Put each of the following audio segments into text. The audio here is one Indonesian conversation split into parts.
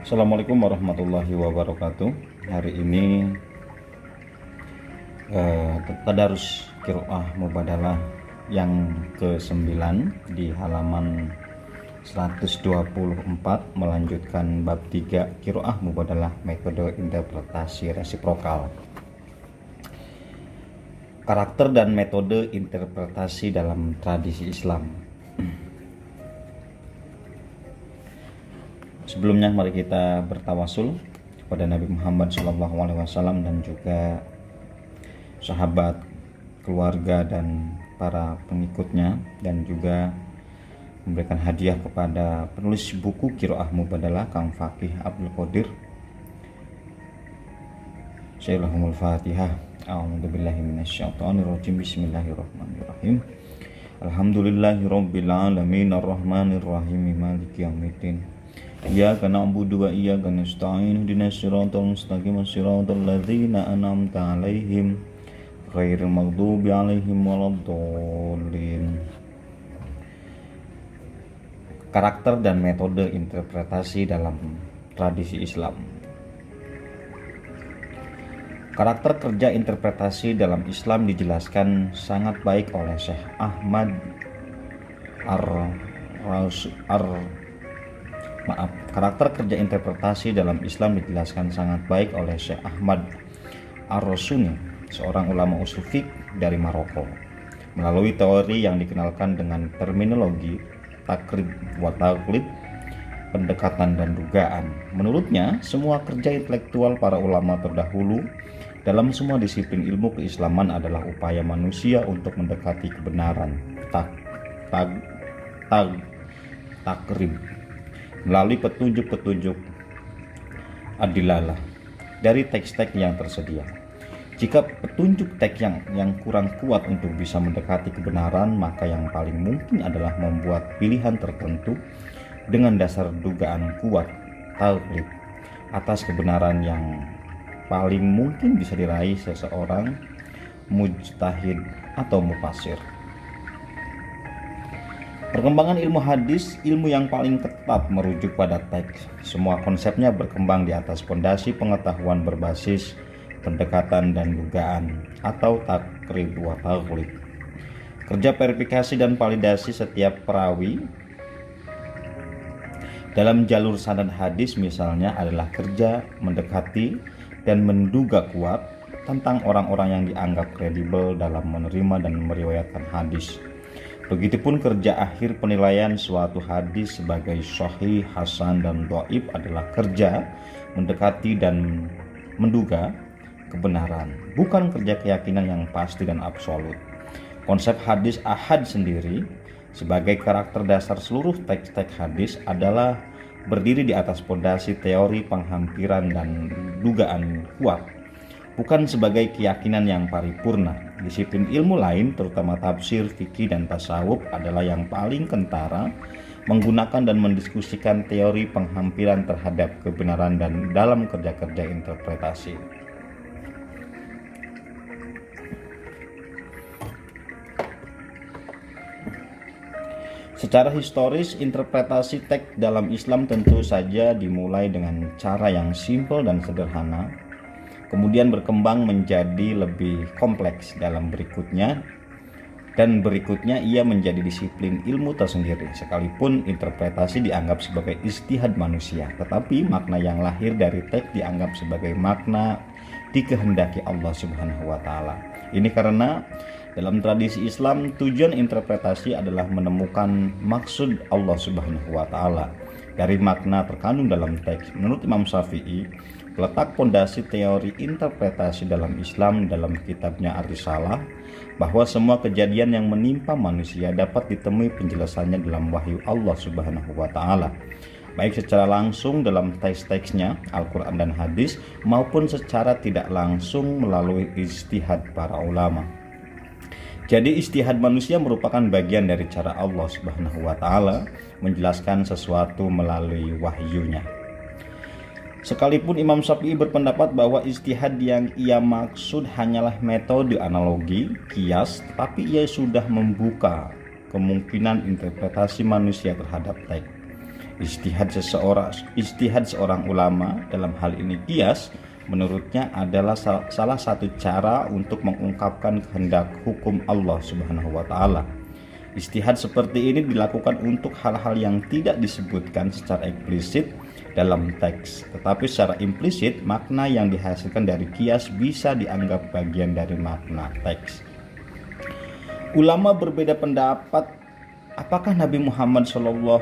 Assalamualaikum warahmatullahi wabarakatuh. Hari ini tadarus qiraah mubadalah yang ke-9 di halaman 124, melanjutkan bab 3 qiraah mubadalah metode interpretasi resiprokal. Karakter dan metode interpretasi dalam tradisi Islam. Sebelumnya mari kita bertawasul kepada Nabi Muhammad SAW dan juga sahabat, keluarga dan para pengikutnya, dan juga memberikan hadiah kepada penulis buku Qiraah Mubadalah Kang Fakih Abdul Qadir. Syaikhul Fatihah. A'udzubillahi minasyaitonirrajim. Bismillahirrahmanirrahim. Alhamdulillahirabbil alamin arrahmanir rahim maliki yaumiddin. Iyyaka na'budu wa iyyaka nasta'in ihdinas siratal mustaqim siratal ladzina an'amta 'alaihim ghairil maghdubi 'alaihim waladdallin. Karakter dan metode interpretasi dalam tradisi Islam. Karakter kerja interpretasi dalam Islam dijelaskan sangat baik oleh Syekh Ahmad Karakter kerja interpretasi dalam Islam dijelaskan sangat baik oleh Syekh Ahmad Ar-Rasuni, seorang ulama usul fiqh dari Maroko, melalui teori yang dikenalkan dengan terminologi takrib wa taqlid, pendekatan dan dugaan. Menurutnya, semua kerja intelektual para ulama terdahulu dalam semua disiplin ilmu keislaman adalah upaya manusia untuk mendekati kebenaran, takrib, melalui petunjuk-petunjuk adilalah dari teks-teks yang tersedia. Jika petunjuk teks yang kurang kuat untuk bisa mendekati kebenaran, maka yang paling mungkin adalah membuat pilihan tertentu dengan dasar dugaan kuat, taklid, atas kebenaran yang paling mungkin bisa diraih seseorang mujtahid atau mufassir. Perkembangan ilmu hadis, ilmu yang paling ketat merujuk pada teks. Semua konsepnya berkembang di atas fondasi pengetahuan berbasis pendekatan dan dugaan atau takrib wa taqlid. Kerja verifikasi dan validasi setiap perawi dalam jalur sanad hadis misalnya adalah kerja mendekati dan menduga kuat tentang orang-orang yang dianggap kredibel dalam menerima dan meriwayatkan hadis. Begitupun kerja akhir penilaian suatu hadis sebagai sahih, hasan, dan dhaif adalah kerja mendekati dan menduga kebenaran, bukan kerja keyakinan yang pasti dan absolut. Konsep hadis ahad sendiri sebagai karakter dasar seluruh teks-teks hadis adalah berdiri di atas fondasi teori penghampiran dan dugaan kuat, bukan sebagai keyakinan yang paripurna. Disiplin ilmu lain, terutama tafsir, fikih, dan tasawuf adalah yang paling kentara menggunakan dan mendiskusikan teori penghampiran terhadap kebenaran dan dalam kerja-kerja interpretasi. Secara historis, interpretasi teks dalam Islam tentu saja dimulai dengan cara yang simpel dan sederhana, kemudian berkembang menjadi lebih kompleks dalam berikutnya ia menjadi disiplin ilmu tersendiri. Sekalipun interpretasi dianggap sebagai ijtihad manusia, tetapi makna yang lahir dari teks dianggap sebagai makna dikehendaki Allah Subhanahu wa taala. Ini karena dalam tradisi Islam, tujuan interpretasi adalah menemukan maksud Allah Subhanahu wa taala dari makna terkandung dalam teks. Menurut Imam Syafi'i, letak pondasi teori interpretasi dalam Islam dalam kitabnya Ar-Risalah bahwa semua kejadian yang menimpa manusia dapat ditemui penjelasannya dalam wahyu Allah Subhanahu wa taala, baik secara langsung dalam teks-teksnya Al-Qur'an dan hadis maupun secara tidak langsung melalui ijtihad para ulama. Jadi ijtihad manusia merupakan bagian dari cara Allah Subhanahu wa taala menjelaskan sesuatu melalui wahyunya. Sekalipun Imam Syafi'i berpendapat bahwa ijtihad yang ia maksud hanyalah metode analogi, kias, tetapi ia sudah membuka kemungkinan interpretasi manusia terhadap teks. Ijtihad seorang ulama dalam hal ini qiyas menurutnya adalah salah satu cara untuk mengungkapkan kehendak hukum Allah Subhanahu wa taala. Ijtihad seperti ini dilakukan untuk hal-hal yang tidak disebutkan secara eksplisit dalam teks, tetapi secara implisit makna yang dihasilkan dari qiyas bisa dianggap bagian dari makna teks. Ulama berbeda pendapat apakah Nabi Muhammad SAW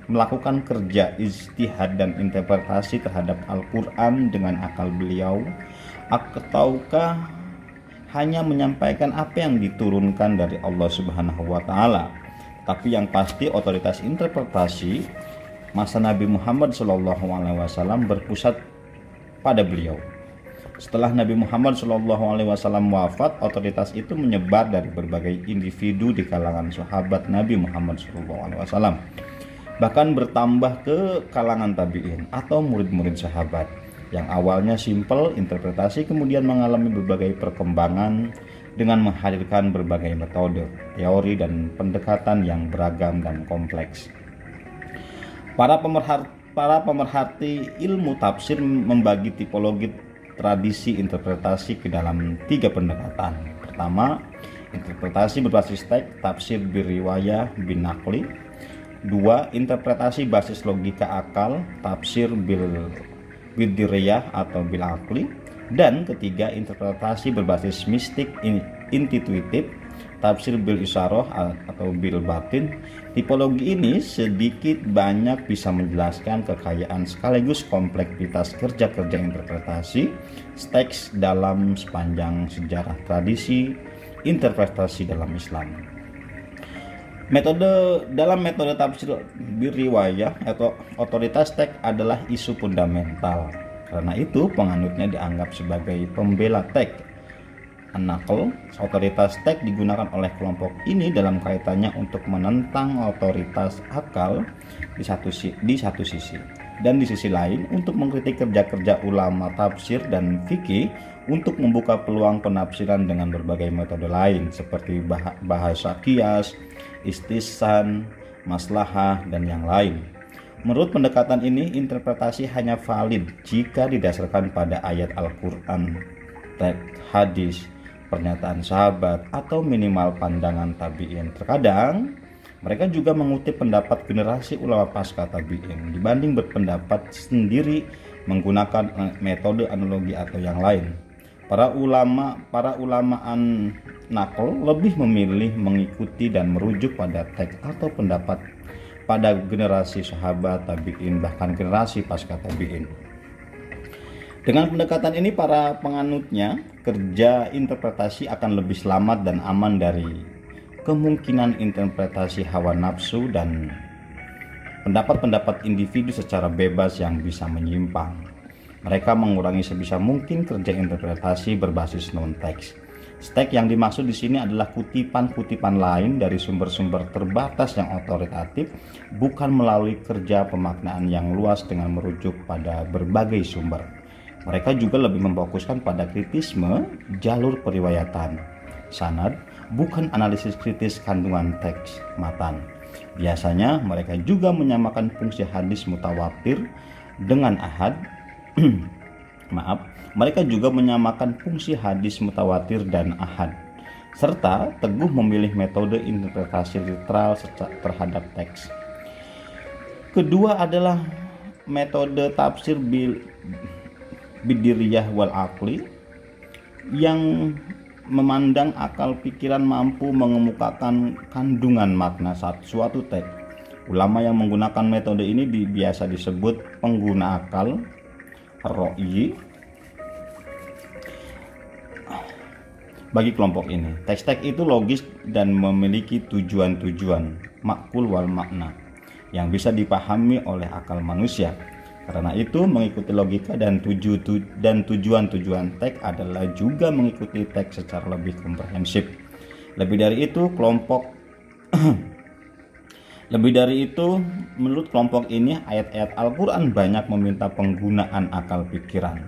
melakukan kerja ijtihad dan interpretasi terhadap Al-Quran dengan akal beliau, ataukah hanya menyampaikan apa yang diturunkan dari Allah Subhanahu wa taala. Tapi yang pasti otoritas interpretasi masa Nabi Muhammad SAW berpusat pada beliau. Setelah Nabi Muhammad SAW wafat, otoritas itu menyebar dari berbagai individu di kalangan sahabat Nabi Muhammad SAW. Bahkan bertambah ke kalangan tabi'in atau murid-murid sahabat. Yang awalnya simpel, interpretasi kemudian mengalami berbagai perkembangan dengan menghadirkan berbagai metode, teori, dan pendekatan yang beragam dan kompleks. Para pemerhati ilmu tafsir membagi tipologi tradisi interpretasi ke dalam 3 pendekatan. Pertama, interpretasi berbasis teks, tafsir biriwayah bin naqli. 2, interpretasi basis logika akal, tafsir bidiriyah atau bil akli. Dan ketiga, interpretasi berbasis mistik intuitif, tafsir bil isyarah atau bil batin. Tipologi ini sedikit banyak bisa menjelaskan kekayaan sekaligus kompleksitas kerja-kerja interpretasi teks dalam sepanjang sejarah tradisi interpretasi dalam Islam. Dalam metode tafsir biriwayah atau otoritas teks adalah isu fundamental. Karena itu penganutnya dianggap sebagai pembela teks. An-naql, otoritas teks digunakan oleh kelompok ini dalam kaitannya untuk menentang otoritas akal di satu sisi, dan di sisi lain untuk mengkritik kerja-kerja ulama tafsir dan fikih untuk membuka peluang penafsiran dengan berbagai metode lain seperti bahasa qiyas, istihsan, maslahah, dan yang lain. Menurut pendekatan ini, interpretasi hanya valid jika didasarkan pada ayat Al-Quran, teks, hadis, pernyataan sahabat, atau minimal pandangan tabi'in. Terkadang mereka juga mengutip pendapat generasi ulama pasca tabi'in dibanding berpendapat sendiri menggunakan metode analogi atau yang lain. Para ulamaan naql lebih memilih mengikuti dan merujuk pada teks atau pendapat pada generasi sahabat tabi'in, bahkan generasi pasca tabi'in. Dengan pendekatan ini, para penganutnya kerja interpretasi akan lebih selamat dan aman dari kemungkinan interpretasi hawa nafsu dan pendapat-pendapat individu secara bebas yang bisa menyimpang. Mereka mengurangi sebisa mungkin kerja interpretasi berbasis non-teks. Teks yang dimaksud di sini adalah kutipan-kutipan lain dari sumber-sumber terbatas yang otoritatif, bukan melalui kerja pemaknaan yang luas dengan merujuk pada berbagai sumber. Mereka juga lebih memfokuskan pada kritisme jalur periwayatan, sanad, bukan analisis kritis kandungan teks matan. Biasanya mereka juga menyamakan fungsi hadis mutawatir dengan ahad. Mereka juga menyamakan fungsi hadis mutawatir dan ahad, serta teguh memilih metode interpretasi literal terhadap teks. Kedua adalah metode tafsir bidiriyah wal akli yang memandang akal pikiran mampu mengemukakan kandungan makna suatu teks. Ulama yang menggunakan metode ini biasa disebut pengguna akal, ar-ra'yi. Bagi kelompok ini, teks-teks itu logis dan memiliki tujuan-tujuan makul wal makna yang bisa dipahami oleh akal manusia. Karena itu, mengikuti logika dan tujuan-tujuan teks adalah juga mengikuti teks secara lebih komprehensif. Lebih dari itu, menurut kelompok ini, ayat-ayat Al-Quran banyak meminta penggunaan akal pikiran.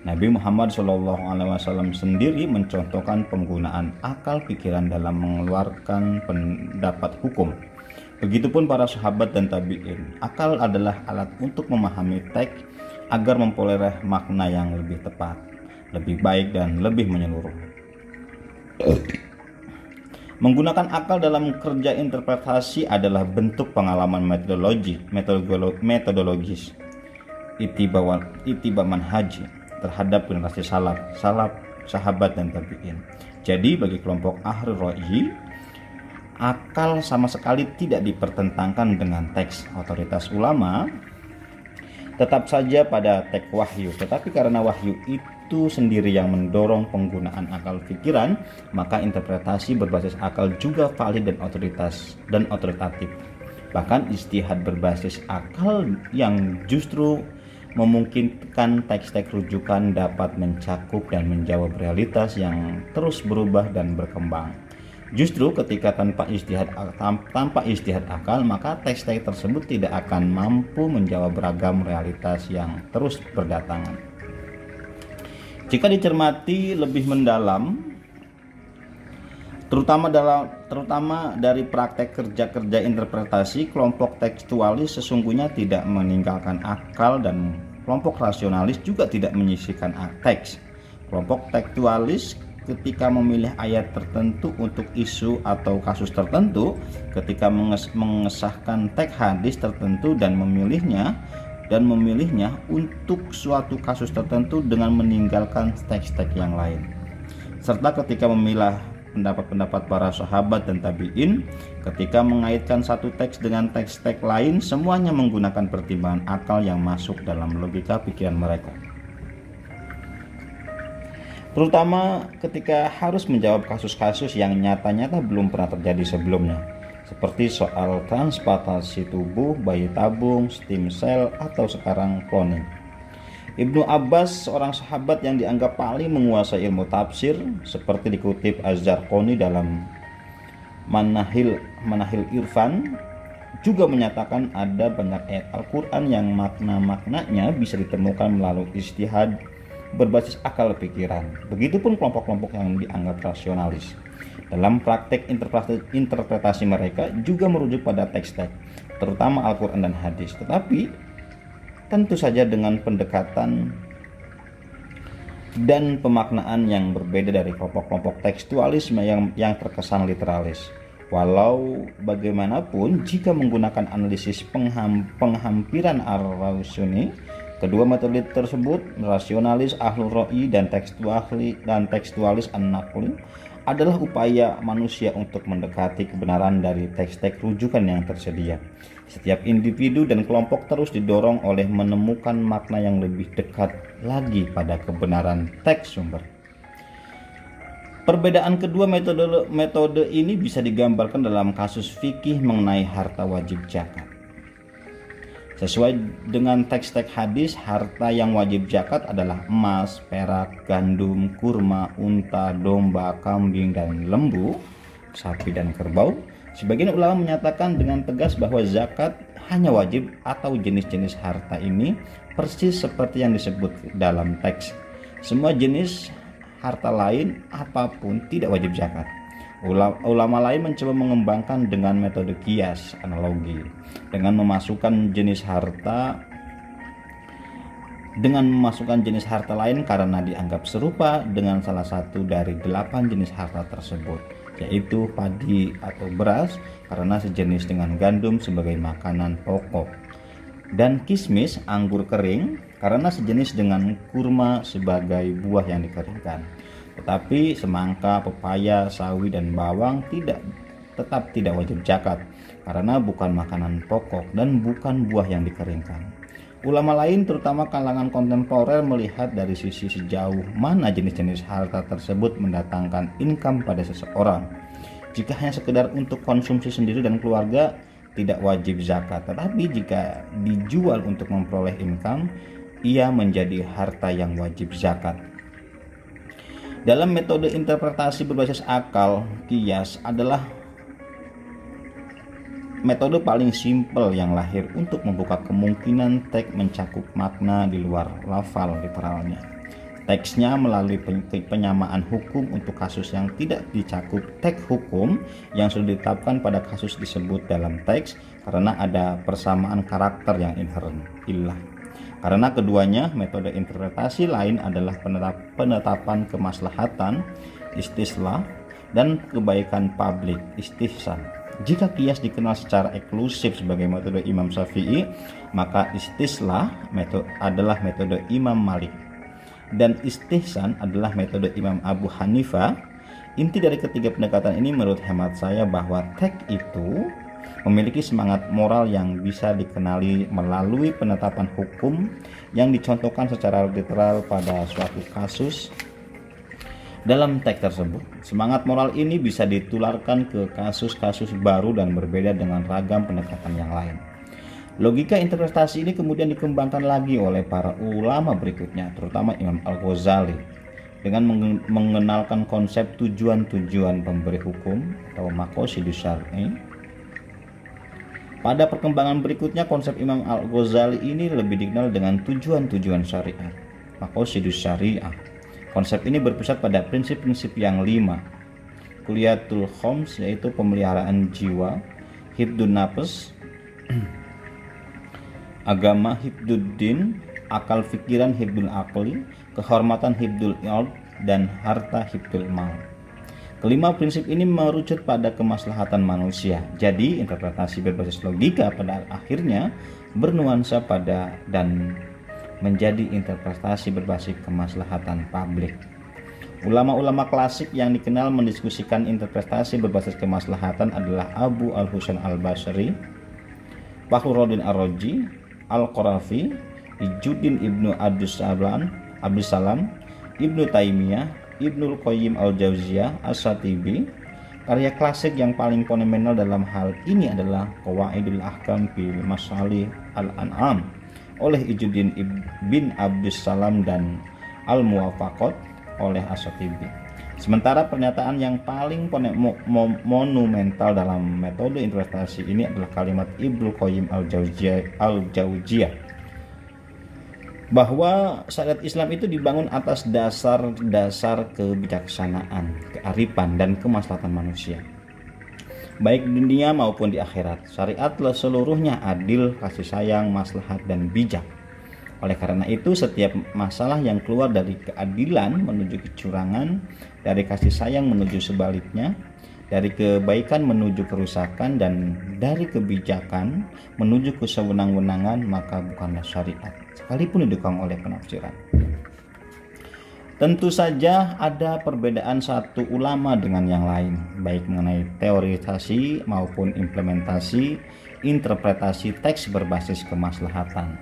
Nabi Muhammad SAW sendiri mencontohkan penggunaan akal pikiran dalam mengeluarkan pendapat hukum. Begitupun para sahabat dan tabi'in. Akal adalah alat untuk memahami teks agar memperoleh makna yang lebih tepat, lebih baik, dan lebih menyeluruh. Menggunakan akal dalam kerja interpretasi adalah bentuk pengalaman metodologis itiba manhaji terhadap generasi salaf, sahabat dan tabi'in. Jadi bagi kelompok ahli ra'yi, akal sama sekali tidak dipertentangkan dengan teks. Otoritas ulama tetap saja pada teks wahyu, tetapi karena wahyu itu sendiri yang mendorong penggunaan akal pikiran, maka interpretasi berbasis akal juga valid dan otoritatif. Bahkan ijtihad berbasis akal yang justru memungkinkan teks-teks rujukan dapat mencakup dan menjawab realitas yang terus berubah dan berkembang. Justru ketika tanpa ijtihad akal, maka teks-teks tersebut tidak akan mampu menjawab beragam realitas yang terus berdatangan. Jika dicermati lebih mendalam, terutama dari praktek kerja-kerja interpretasi, kelompok tekstualis sesungguhnya tidak meninggalkan akal dan kelompok rasionalis juga tidak menyisihkan teks. Kelompok tekstualis ketika memilih ayat tertentu untuk isu atau kasus tertentu, ketika mengesahkan teks hadis tertentu dan memilihnya untuk suatu kasus tertentu dengan meninggalkan teks-teks yang lain. Serta ketika memilah pendapat-pendapat para sahabat dan tabi'in, ketika mengaitkan satu teks dengan teks-teks lain, semuanya menggunakan pertimbangan akal yang masuk dalam logika pikiran mereka. Terutama ketika harus menjawab kasus-kasus yang nyata-nyata belum pernah terjadi sebelumnya, seperti soal transplantasi tubuh, bayi tabung, stem cell, atau sekarang cloning. Ibnu Abbas, seorang sahabat yang dianggap paling menguasai ilmu tafsir, seperti dikutip Az-Zarqani dalam Manahil Irfan, juga menyatakan ada banyak ayat Al-Quran yang makna-maknanya bisa ditemukan melalui ijtihad berbasis akal pikiran. Begitupun kelompok-kelompok yang dianggap rasionalis. Dalam praktek interpretasi mereka juga merujuk pada teks-teks, terutama Al-Quran dan hadis, tetapi tentu saja dengan pendekatan dan pemaknaan yang berbeda dari kelompok-kelompok tekstualisme yang terkesan literalis. Walau bagaimanapun, jika menggunakan analisis penghampiran ar-rausuni, kedua metode tersebut, rasionalis ahlul ra'yi dan tekstualis an-naqli, adalah upaya manusia untuk mendekati kebenaran dari teks-teks rujukan yang tersedia. Setiap individu dan kelompok terus didorong oleh menemukan makna yang lebih dekat lagi pada kebenaran teks sumber. Perbedaan kedua metode ini bisa digambarkan dalam kasus fikih mengenai harta wajib zakat. Sesuai dengan teks-teks hadis, harta yang wajib zakat adalah emas, perak, gandum, kurma, unta, domba, kambing, dan lembu, sapi dan kerbau. Sebagian ulama menyatakan dengan tegas bahwa zakat hanya wajib atau jenis-jenis harta ini persis seperti yang disebut dalam teks. Semua jenis harta lain apapun tidak wajib zakat. Ulama lain mencoba mengembangkan dengan metode kias, analogi, dengan memasukkan jenis harta lain karena dianggap serupa dengan salah satu dari 8 jenis harta tersebut, yaitu padi atau beras karena sejenis dengan gandum sebagai makanan pokok, dan kismis, anggur kering, karena sejenis dengan kurma sebagai buah yang dikeringkan. Tetapi semangka, pepaya, sawi, dan bawang tetap tidak wajib zakat karena bukan makanan pokok dan bukan buah yang dikeringkan. Ulama lain, terutama kalangan kontemporer, melihat dari sisi sejauh mana jenis-jenis harta tersebut mendatangkan income pada seseorang. Jika hanya sekedar untuk konsumsi sendiri dan keluarga, tidak wajib zakat. Tetapi jika dijual untuk memperoleh income, ia menjadi harta yang wajib zakat. Dalam metode interpretasi berbasis akal, qiyas adalah metode paling simpel yang lahir untuk membuka kemungkinan teks mencakup makna di luar lafal literalnya. teksnya melalui penyamaan hukum untuk kasus yang tidak dicakup teks hukum yang sudah ditetapkan pada kasus disebut dalam teks karena ada persamaan karakter yang inheren illah. Karena keduanya, metode interpretasi lain adalah penetapan kemaslahatan istislah dan kebaikan publik istihsan. Jika qiyas dikenal secara eksklusif sebagai metode Imam Syafi'i, maka istislah adalah metode Imam Malik dan istihsan adalah metode Imam Abu Hanifah. Inti dari ketiga pendekatan ini menurut hemat saya bahwa teks itu memiliki semangat moral yang bisa dikenali melalui penetapan hukum yang dicontohkan secara literal pada suatu kasus dalam teks tersebut. Semangat moral ini bisa ditularkan ke kasus-kasus baru dan berbeda dengan ragam pendekatan yang lain. Logika interpretasi ini kemudian dikembangkan lagi oleh para ulama berikutnya, terutama Imam Al-Ghazali, dengan mengenalkan konsep tujuan-tujuan pemberi hukum atau maqasidus syar'i. Pada perkembangan berikutnya, konsep Imam Al-Ghazali ini lebih dikenal dengan tujuan-tujuan syariat, maqasidus syariah. Konsep ini berpusat pada prinsip-prinsip yang 5. Kuliyatul khoms, yaitu pemeliharaan jiwa, hibdun nafs, agama hibduddin, akal fikiran hibdul akli, kehormatan hibdul iard, dan harta hibdul mal. Kelima prinsip ini merucut pada kemaslahatan manusia. Jadi interpretasi berbasis logika pada akhirnya bernuansa pada dan menjadi interpretasi berbasis kemaslahatan publik. Ulama-ulama klasik yang dikenal mendiskusikan interpretasi berbasis kemaslahatan adalah Abu Al-Husain Al-Basri, Fakhruddin Ar-Razi, Al-Qarafi, Izzuddin Ibnu Abdussalam, Ibnu Taimiyah, Ibnul Qayyim Al-Jauziyah, As-Shatibi. Karya klasik yang paling fenomenal dalam hal ini adalah Qawaidul Ahkam bil Masalih Al-An'am oleh Izzuddin bin Abdussalam dan Al-Muwafaqat oleh As-Shatibi. Sementara pernyataan yang paling monumental dalam metode interpretasi ini adalah kalimat Ibnul Qayyim Al-Jauziyah bahwa syariat Islam itu dibangun atas dasar-dasar kebijaksanaan, kearifan, dan kemaslahatan manusia, baik di dunia maupun di akhirat. Syariat seluruhnya adil, kasih sayang, maslahat, dan bijak. Oleh karena itu, setiap masalah yang keluar dari keadilan menuju kecurangan, dari kasih sayang menuju sebaliknya, dari kebaikan menuju kerusakan, dan dari kebijakan menuju kesewenang-wenangan, maka bukanlah syariat, sekalipun didukung oleh penafsiran. Tentu saja ada perbedaan satu ulama dengan yang lain, baik mengenai teorisasi maupun implementasi interpretasi teks berbasis kemaslahatan.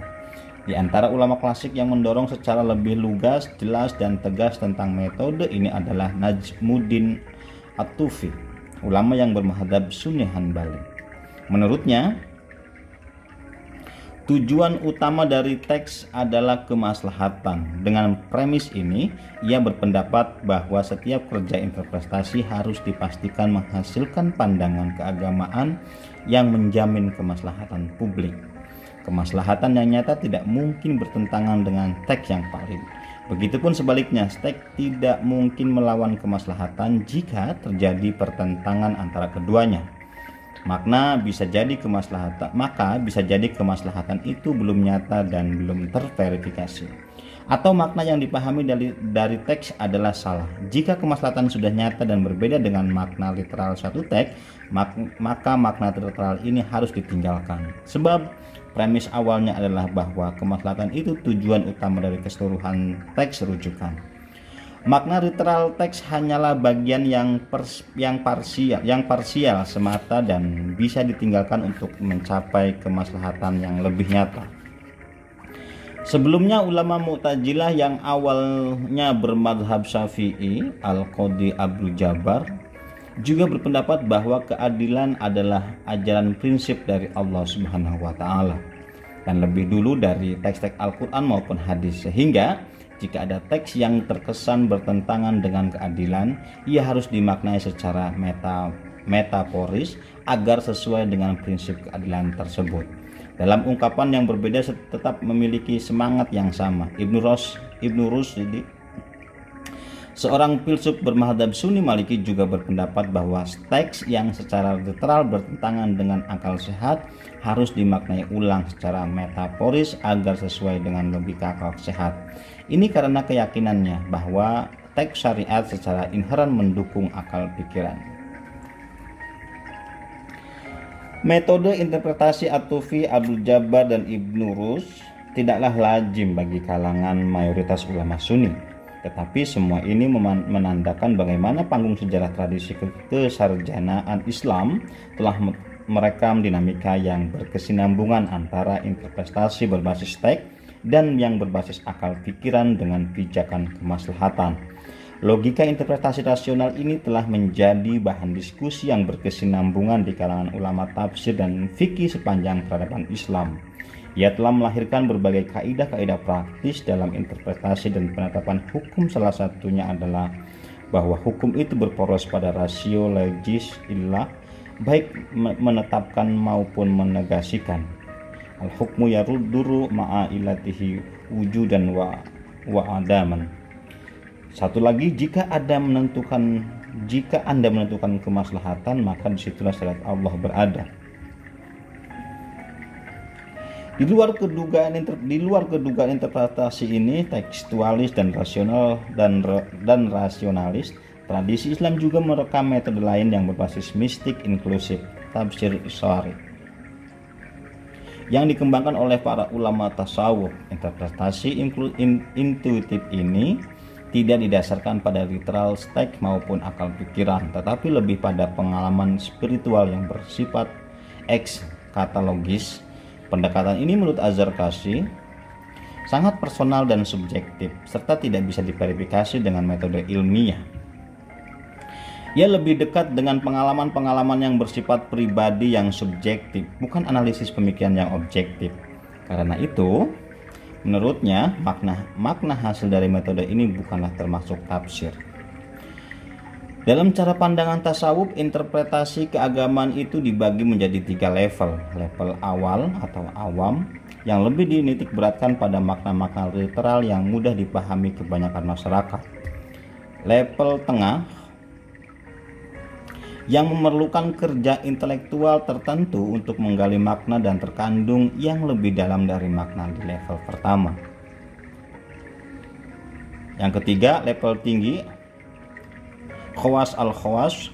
Di antara ulama klasik yang mendorong secara lebih lugas, jelas, dan tegas tentang metode ini adalah Najmuddin At-Tufi, ulama yang bermadhab Sunni Hanbali. Menurutnya, tujuan utama dari teks adalah kemaslahatan. Dengan premis ini, ia berpendapat bahwa setiap kerja interpretasi harus dipastikan menghasilkan pandangan keagamaan yang menjamin kemaslahatan publik. Kemaslahatan yang nyata tidak mungkin bertentangan dengan teks yang valid. Begitupun sebaliknya, teks tidak mungkin melawan kemaslahatan jika terjadi pertentangan antara keduanya. Maka bisa jadi kemaslahatan itu belum nyata dan belum terverifikasi, atau makna yang dipahami dari teks adalah salah. Jika kemaslahatan sudah nyata dan berbeda dengan makna literal suatu teks, maka makna literal ini harus ditinggalkan. Sebab premis awalnya adalah bahwa kemaslahatan itu tujuan utama dari keseluruhan teks rujukan. Makna literal teks hanyalah bagian yang parsial semata dan bisa ditinggalkan untuk mencapai kemaslahatan yang lebih nyata. Sebelumnya ulama Mu'tazilah yang awalnya bermadhab Syafi'i, Al-Qadhi Abdul Jabbar, juga berpendapat bahwa keadilan adalah ajaran prinsip dari Allah Subhanahu wa taala dan lebih dulu dari teks-teks Al-Qur'an maupun hadis, sehingga jika ada teks yang terkesan bertentangan dengan keadilan, ia harus dimaknai secara metaforis agar sesuai dengan prinsip keadilan tersebut. Dalam ungkapan yang berbeda tetap memiliki semangat yang sama. Ibnu Rusdi Seorang filsuf bermadzhab Sunni Maliki juga berpendapat bahwa teks yang secara literal bertentangan dengan akal sehat harus dimaknai ulang secara metaforis agar sesuai dengan logika akal sehat. Ini karena keyakinannya bahwa teks syariat secara inheran mendukung akal pikiran. Metode interpretasi At-Tufi, Abdul Jabbar, dan Ibnu Rus tidaklah lazim bagi kalangan mayoritas ulama Sunni. Tetapi semua ini menandakan bagaimana panggung sejarah tradisi kesarjanaan Islam telah merekam dinamika yang berkesinambungan antara interpretasi berbasis teks dan yang berbasis akal pikiran dengan pijakan kemaslahatan. Logika interpretasi rasional ini telah menjadi bahan diskusi yang berkesinambungan di kalangan ulama tafsir dan fikih sepanjang peradaban Islam. Ia telah melahirkan berbagai kaidah-kaidah praktis dalam interpretasi dan penetapan hukum. Salah satunya adalah bahwa hukum itu berporos pada rasio legis illah, baik menetapkan maupun menegasikan. Al-hukmu yaruduru ma'a ilatihi wujudan wa adaman. Satu lagi, jika Anda menentukan kemaslahatan, maka disitulah syariat Allah berada. Di luar kedugaan interpretasi ini, tekstualis dan rasionalis, tradisi Islam juga merekam metode lain yang berbasis mistik inklusif, tafsir isyari, yang dikembangkan oleh para ulama tasawuf. Interpretasi intuitif ini tidak didasarkan pada literal teks maupun akal pikiran, tetapi lebih pada pengalaman spiritual yang bersifat ekskatalogis. Pendekatan ini menurut Az-Zarkashi sangat personal dan subjektif, serta tidak bisa diverifikasi dengan metode ilmiah. Ia lebih dekat dengan pengalaman-pengalaman yang bersifat pribadi yang subjektif, bukan analisis pemikiran yang objektif. Karena itu, menurutnya, makna hasil dari metode ini bukanlah termasuk tafsir. Dalam cara pandangan tasawuf, interpretasi keagamaan itu dibagi menjadi 3 level. Level awal atau awam yang lebih dinitik beratkan pada makna-makna literal yang mudah dipahami kebanyakan masyarakat. Level tengah yang memerlukan kerja intelektual tertentu untuk menggali makna dan terkandung yang lebih dalam dari makna di level pertama. Yang ketiga, level tinggi khawas al-khawas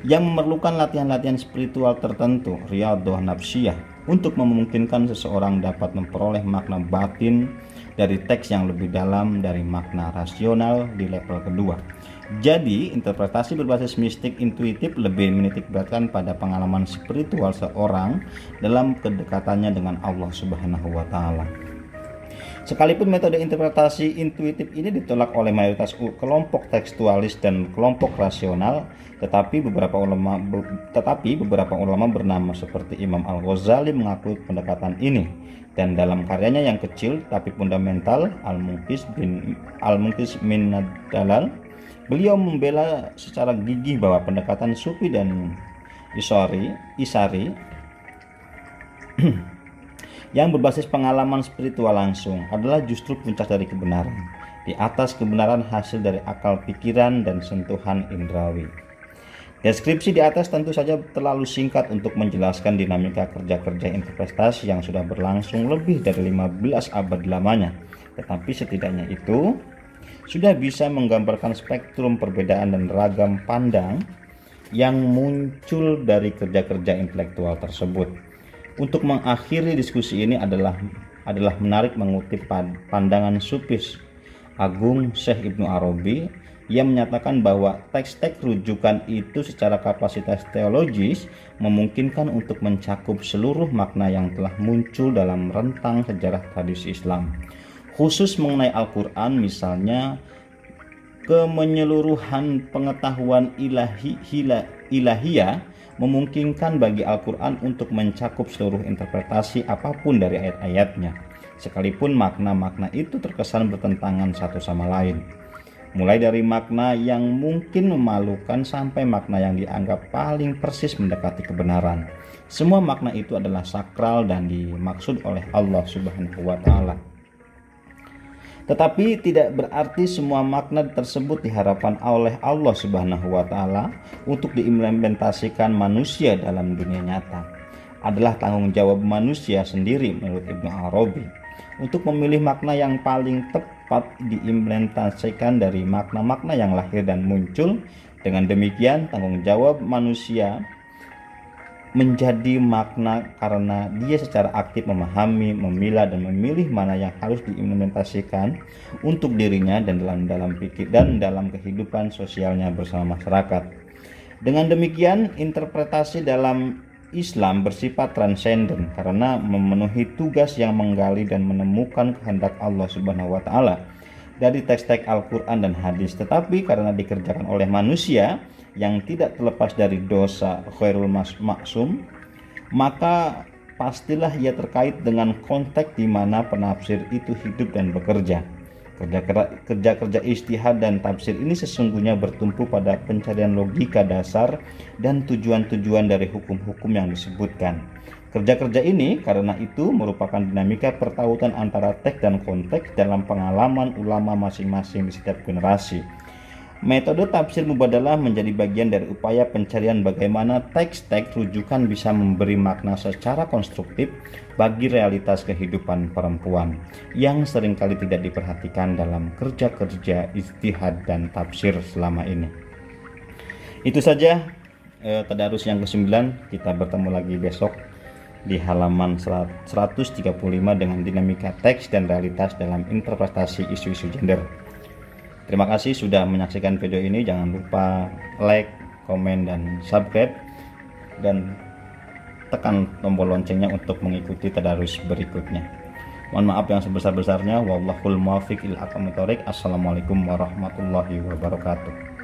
yang memerlukan latihan-latihan spiritual tertentu, riyadhah nafsiyah, untuk memungkinkan seseorang dapat memperoleh makna batin dari teks yang lebih dalam dari makna rasional di level kedua. Jadi, interpretasi berbasis mistik intuitif lebih menitikberatkan pada pengalaman spiritual seorang dalam kedekatannya dengan Allah Subhanahu wa taala. Sekalipun metode interpretasi intuitif ini ditolak oleh mayoritas kelompok tekstualis dan kelompok rasional, tetapi beberapa ulama bernama seperti Imam Al-Ghazali mengakui pendekatan ini, dan dalam karyanya yang kecil tapi fundamental, Al-Munqidh min Ad-Dalal, beliau membela secara gigih bahwa pendekatan Sufi dan Isari yang berbasis pengalaman spiritual langsung adalah justru puncak dari kebenaran, di atas kebenaran hasil dari akal pikiran dan sentuhan indrawi. Deskripsi di atas tentu saja terlalu singkat untuk menjelaskan dinamika kerja-kerja interpretasi yang sudah berlangsung lebih dari 15 abad lamanya, tetapi setidaknya itu sudah bisa menggambarkan spektrum perbedaan dan ragam pandang yang muncul dari kerja-kerja intelektual tersebut. Untuk mengakhiri diskusi ini adalah menarik mengutip pandangan Sufis Agung Syekh Ibnu Arabi yang menyatakan bahwa teks-teks rujukan itu secara kapasitas teologis memungkinkan untuk mencakup seluruh makna yang telah muncul dalam rentang sejarah tradisi Islam. Khusus mengenai Al-Quran misalnya, kemenyeluruhan pengetahuan ilahiyah memungkinkan bagi Al-Quran untuk mencakup seluruh interpretasi apapun dari ayat-ayatnya, sekalipun makna-makna itu terkesan bertentangan satu sama lain. Mulai dari makna yang mungkin memalukan sampai makna yang dianggap paling persis mendekati kebenaran. Semua makna itu adalah sakral dan dimaksud oleh Allah Subhanahu wa taala. Tetapi tidak berarti semua makna tersebut diharapkan oleh Allah Subhanahu wa taala untuk diimplementasikan manusia dalam dunia nyata. Adalah tanggung jawab manusia sendiri menurut Ibnu Arabi untuk memilih makna yang paling tepat diimplementasikan dari makna-makna yang lahir dan muncul. Dengan demikian, tanggung jawab manusia menjadi makna karena dia secara aktif memahami, memilah dan memilih mana yang harus diimplementasikan untuk dirinya dan dalam pikir dan dalam kehidupan sosialnya bersama masyarakat. Dengan demikian, interpretasi dalam Islam bersifat transenden karena memenuhi tugas yang menggali dan menemukan kehendak Allah Subhanahu wa taala dari teks-teks Al-Qur'an dan hadis, tetapi karena dikerjakan oleh manusia yang tidak terlepas dari dosa khairul maksum, maka pastilah ia terkait dengan konteks di mana penafsir itu hidup dan bekerja. Kerja-kerja ijtihad dan tafsir ini sesungguhnya bertumpu pada pencarian logika dasar dan tujuan-tujuan dari hukum-hukum yang disebutkan. Kerja-kerja ini karena itu merupakan dinamika pertautan antara teks dan konteks dalam pengalaman ulama masing-masing di setiap generasi. Metode tafsir mubadalah menjadi bagian dari upaya pencarian bagaimana teks-teks rujukan bisa memberi makna secara konstruktif bagi realitas kehidupan perempuan yang seringkali tidak diperhatikan dalam kerja-kerja ijtihad dan tafsir selama ini. Itu saja tadarus yang ke-9. Kita bertemu lagi besok di halaman 135 dengan dinamika teks dan realitas dalam interpretasi isu-isu gender. Terima kasih sudah menyaksikan video ini. Jangan lupa like, komen, dan subscribe, dan tekan tombol loncengnya untuk mengikuti tadarus berikutnya. Mohon maaf yang sebesar-besarnya. Wallahul muwaffiq ila aqwamit thoriq. Assalamualaikum warahmatullahi wabarakatuh.